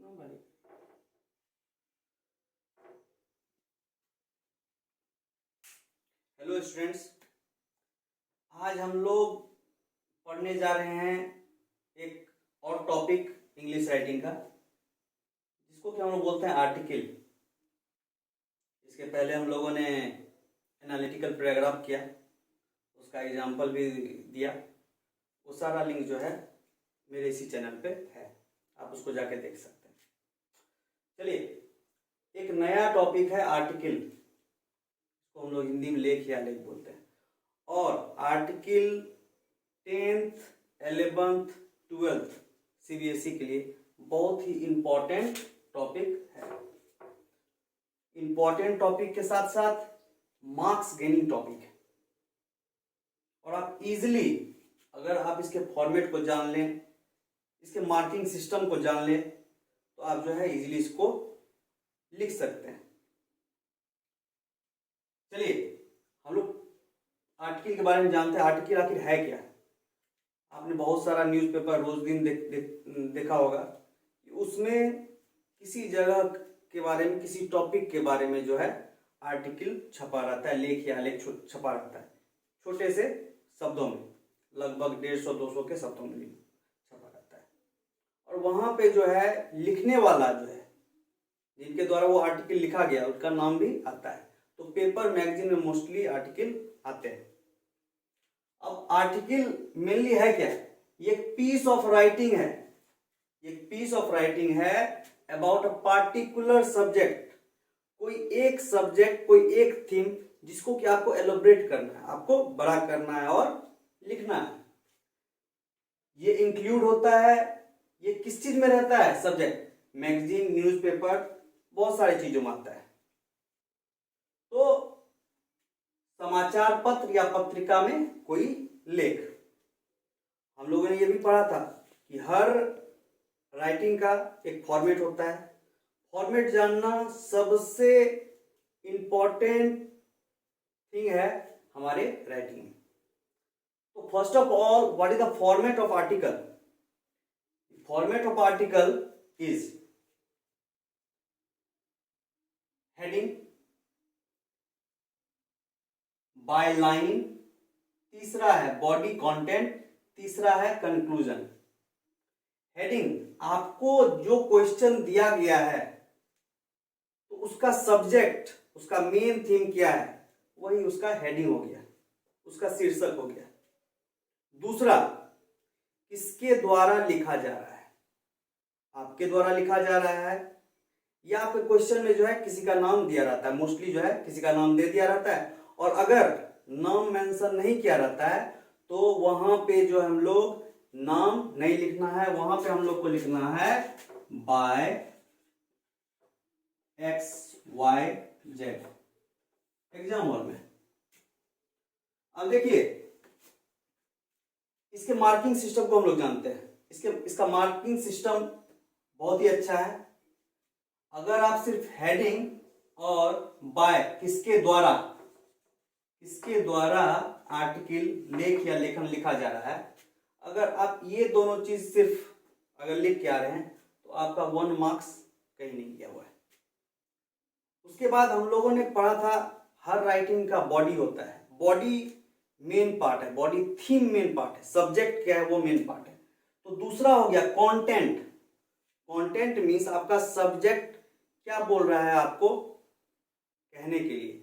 Hello students, आज हम लोग पढ़ने जा रहे हैं एक और टॉपिक इंग्लिश राइटिंग का, जिसको कि हम लोग बोलते हैं आर्टिकल। इसके पहले हम लोगों ने एनालिटिकल पैराग्राफ किया, उसका एग्जाम्पल भी दिया। वो सारा लिंक जो है मेरे इसी चैनल पे है, आप उसको जाके देख सकते हैं। चलिए, एक नया टॉपिक है आर्टिकल, इसको हम लोग हिंदी में लेख या लेख बोलते हैं। और article 10th, 11th, 12th CBSE के लिए बहुत ही इंपॉर्टेंट टॉपिक है। इंपॉर्टेंट टॉपिक के साथ साथ मार्क्स गेनिंग टॉपिक है। और आप इजीली, अगर आप इसके फॉर्मेट को जान लें, इसके मार्किंग सिस्टम को जान लें, तो आप जो है इजीली इसको लिख सकते हैं। चलिए, हम लोग आर्टिकल के बारे में जानते हैं। आर्टिकल आखिर है क्या? आपने बहुत सारा न्यूज़पेपर रोज दिन देखा होगा कि उसमें किसी जगह के बारे में, किसी टॉपिक के बारे में जो है आर्टिकल छपा रहता है, लेख या लेख छपा रहता है, छोटे से शब्दों में, लगभग 150-200 के शब्दों में छपा रहता है। और वहां पे जो है लिखने वाला जो है, जिनके द्वारा वो आर्टिकल लिखा गया, उसका नाम भी आता है। तो पेपर मैगजीन में मोस्टली आर्टिकल आते हैं। अब आर्टिकल मेनली है क्या? ये एक पीस ऑफ राइटिंग है, एक पीस ऑफ राइटिंग है अबाउट अ पार्टिकुलर सब्जेक्ट। कोई एक सब्जेक्ट, कोई एक थीम, जिसको कि आपको एलोबरेट करना है, आपको बड़ा करना है और लिखना है। ये इंक्लूड होता है, ये किस चीज में रहता है? सब्जेक्ट, मैगजीन, न्यूज़पेपर, बहुत सारी चीजों में आता है। तो समाचार पत्र या पत्रिका में कोई लेख। हम लोगों ने ये भी पढ़ा था कि हर राइटिंग का एक फॉर्मेट होता है। फॉर्मेट जानना सबसे इंपॉर्टेंट थिंग है हमारे राइटिंग में। तो first of all, what is the format of article? Format of article is heading, by line, तीसरा है बॉडी कंटेंट, तीसरा है कंक्लूजन। हेडिंग, आपको जो क्वेश्चन दिया गया है तो उसका सब्जेक्ट, उसका मेन थीम क्या है, वही उसका हेडिंग हो गया, उसका शीर्षक हो गया। दूसरा, किसके द्वारा लिखा जा रहा है? आपके द्वारा लिखा जा रहा है, या आपके क्वेश्चन में जो है किसी का नाम दिया रहता है, मोस्टली जो है किसी का नाम दे दिया रहता है। और अगर नाम मेंशन नहीं किया रहता है तो वहां पे जो हम लोग नाम नहीं लिखना है, वहां पे हम लोग को लिखना है बाय XYZ एग्जाम हॉल में। अब देखिए, इसके मार्किंग सिस्टम को हम लोग जानते हैं। इसका मार्किंग सिस्टम बहुत ही अच्छा है। अगर आप सिर्फ हेडिंग और बाय, किसके द्वारा आर्टिकल, लेख या लेखन लिखा जा रहा है, अगर आप ये दोनों चीज सिर्फ अगर लिख के आ रहे हैं तो आपका 1 मार्क्स कहीं नहीं गया हुआ है। उसके बाद हम लोगों ने पढ़ा था हर राइटिंग का बॉडी होता है। बॉडी मेन पार्ट है, बॉडी थीम मेन पार्ट है, सब्जेक्ट क्या है वो मेन पार्ट है। तो दूसरा हो गया कंटेंट। कंटेंट मीन्स आपका सब्जेक्ट क्या बोल रहा है आपको कहने के लिए,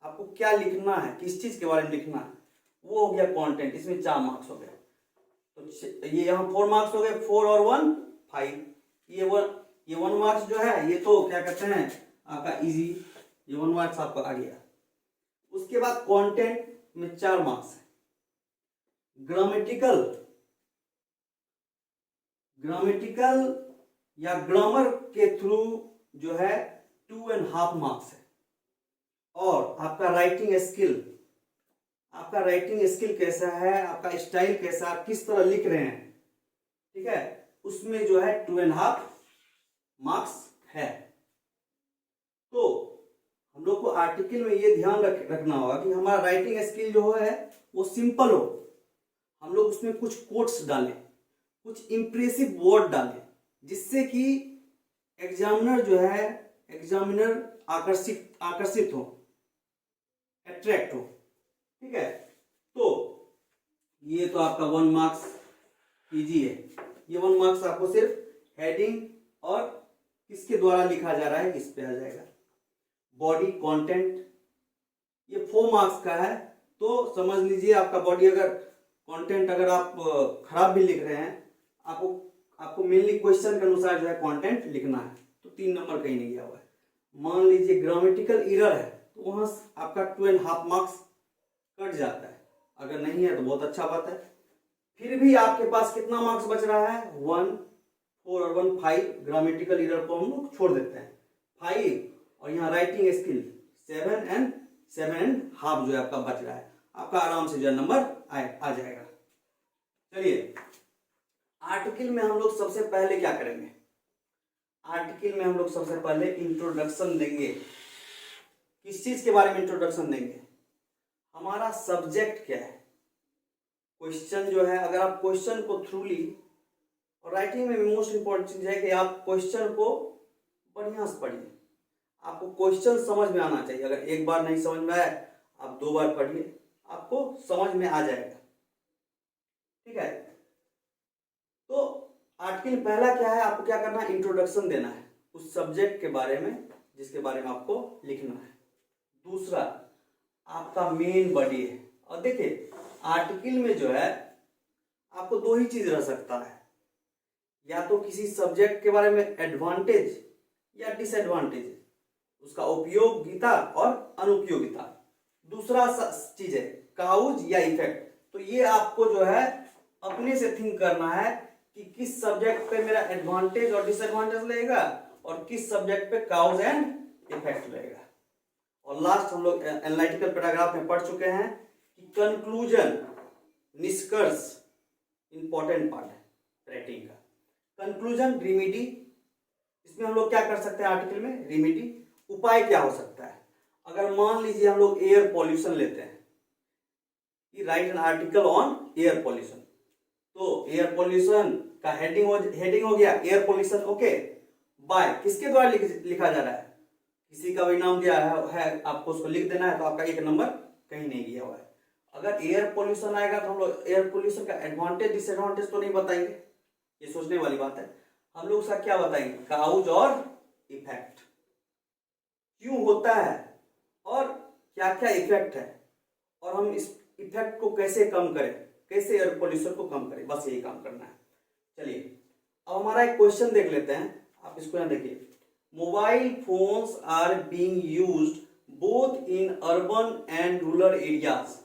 आपको क्या लिखना है, किस चीज के बारे में लिखना है, वो हो गया कंटेंट। इसमें 4 मार्क्स हो गए। तो ये यहाँ 4 मार्क्स हो गए, 4 और 1 5। ये 1 मार्क्स जो है, ये तो क्या कहते हैं आपका इजी, ये 1 मार्क्स आपका आ गया। उसके बाद कंटेंट में 4 मार्क्स है। ग्रामेटिकल या ग्रामर के थ्रू जो है 2.5 मार्क्स है। और आपका राइटिंग स्किल कैसा है, आपका स्टाइल कैसा, आप किस तरह लिख रहे हैं, ठीक है, उसमें जो है 2.5 मार्क्स है। तो हम लोग को आर्टिकल में ये ध्यान रखना होगा कि हमारा राइटिंग स्किल जो है वो सिंपल हो। हम लोग उसमें कुछ कोट्स डालें, कुछ इंप्रेसिव वर्ड डालें, जिससे कि एग्जामिनर जो है, एग्जामिनर आकर्षित हो, अट्रैक्ट हो। ठीक है, तो ये तो आपका 1 मार्क्स इजी है। ये 1 मार्क्स आपको सिर्फ हेडिंग और किसके द्वारा लिखा जा रहा है इस पे आ जाएगा। बॉडी कंटेंट ये 4 मार्क्स का है, तो समझ लीजिए आपका बॉडी अगर कंटेंट अगर आप खराब भी लिख रहे हैं, आपको मेनली क्वेश्चन के अनुसार जो है कंटेंट लिखना है, तो 3 नंबर कहीं नहीं गया हुआ है। मान लीजिए ग्रामेटिकल एरर है, तो वहां आपका 2.5 मार्क्स कट जाता है। अगर नहीं है तो बहुत अच्छा बात है। फिर भी आपके पास कितना मार्क्स बच रहा है, 1, 4 और 1 5। ग्रामेटिकल एरर को हम लोग छोड़ देते हैं, 5, और यहाँ राइटिंग स्किल 7 एंड 7.5 जो है आपका बच रहा है। आपका आराम से जो है नंबर आ जाएगा। चलिए, आर्टिकल में हम लोग सबसे पहले क्या करेंगे, आर्टिकल में हम लोग सबसे पहले इंट्रोडक्शन देंगे। किस चीज के बारे में इंट्रोडक्शन देंगे, हमारा सब्जेक्ट क्या है। क्वेश्चन जो है, अगर आप क्वेश्चन को थ्रूली, और राइटिंग में मोस्ट इंपॉर्टेंट चीज है कि आप क्वेश्चन को बढ़िया से पढ़िए। आपको क्वेश्चन समझ में आना चाहिए। अगर एक बार नहीं समझ में आए, आप 2 बार पढ़िए, आपको समझ में आ जाएगा। ठीक है, तो आर्टिकल पहला क्या है, आपको क्या करना है, इंट्रोडक्शन देना है उस सब्जेक्ट के बारे में जिसके बारे में आपको लिखना है। दूसरा आपका मेन बॉडी है। और देखिए, आर्टिकल में जो है आपको 2 ही चीज रह सकता है, या तो किसी सब्जेक्ट के बारे में एडवांटेज या डिसएडवांटेज, उसका उपयोगिता और अनुपयोगिता। दूसरा चीज है काउज या इफेक्ट। तो ये आपको जो है अपने से थिंक करना है कि किस सब्जेक्ट पे मेरा एडवांटेज और डिसएडवांटेज रहेगा और किस सब्जेक्ट पे काउज एंड इफेक्ट रहेगा। और लास्ट हम लोग एनालिटिकल पैराग्राफ में पढ़ चुके हैं कि कंक्लूजन, निष्कर्ष इंपॉर्टेंट पार्ट है राइटिंग का। कंक्लूजन, रिमेडी, इसमें हम लोग क्या कर सकते हैं आर्टिकल में, रिमेडी, उपाय क्या हो सकता है। अगर मान लीजिए हम लोग एयर पॉल्यूशन लेते हैं, कि right an article on air pollution, तो एयर पॉल्यूशन का हेडिंग हो गया एयर पॉल्यूशन, ओके, बाय किसके द्वारा लिखा जा रहा है, किसी का भी नाम दिया है, आपको उसको लिख देना है, तो आपका 1 नंबर कहीं नहीं गया हुआ है। अगर एयर पॉल्यूशन आएगा तो हम लोग एयर पॉल्यूशन का एडवांटेज डिसएडवांटेज तो नहीं बताएंगे, ये सोचने वाली बात है। हम लोग उसका क्या बताएंगे, काउज और इफेक्ट, क्यों होता है और क्या क्या इफेक्ट है, और हम इस इफेक्ट को कैसे कम करें, कैसे एयर पोल्यूशन को कम करें, बस यही काम करना है। चलिए, अब हमारा एक क्वेश्चन देख लेते हैं। आप इसको यहाँ देखिए, mobile phones are being used both in urban and rural areas,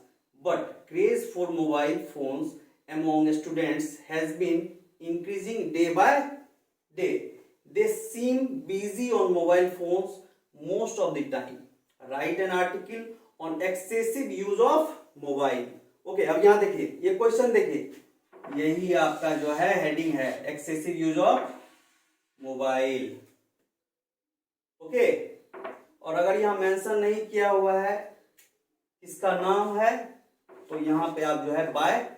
but craze for mobile phones among students has been increasing day by day. They seem busy on mobile phones most of the time. Write an article on excessive use of mobile. Okay, अब यहाँ देखिए, ये question देखिए, यही आपका जो है heading है, excessive use of mobile. Okay, और अगर यहाँ मेंशन नहीं किया हुआ है इसका नाम है, तो यहाँ पे आप जो है बाय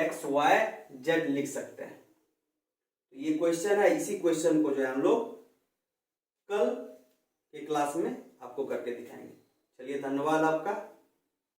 XYZ लिख सकते हैं। तो ये क्वेश्चन है, इसी क्वेश्चन को जो है हम लोग कल के क्लास में आपको करके दिखाएंगे। चलिए, धन्यवाद आपका।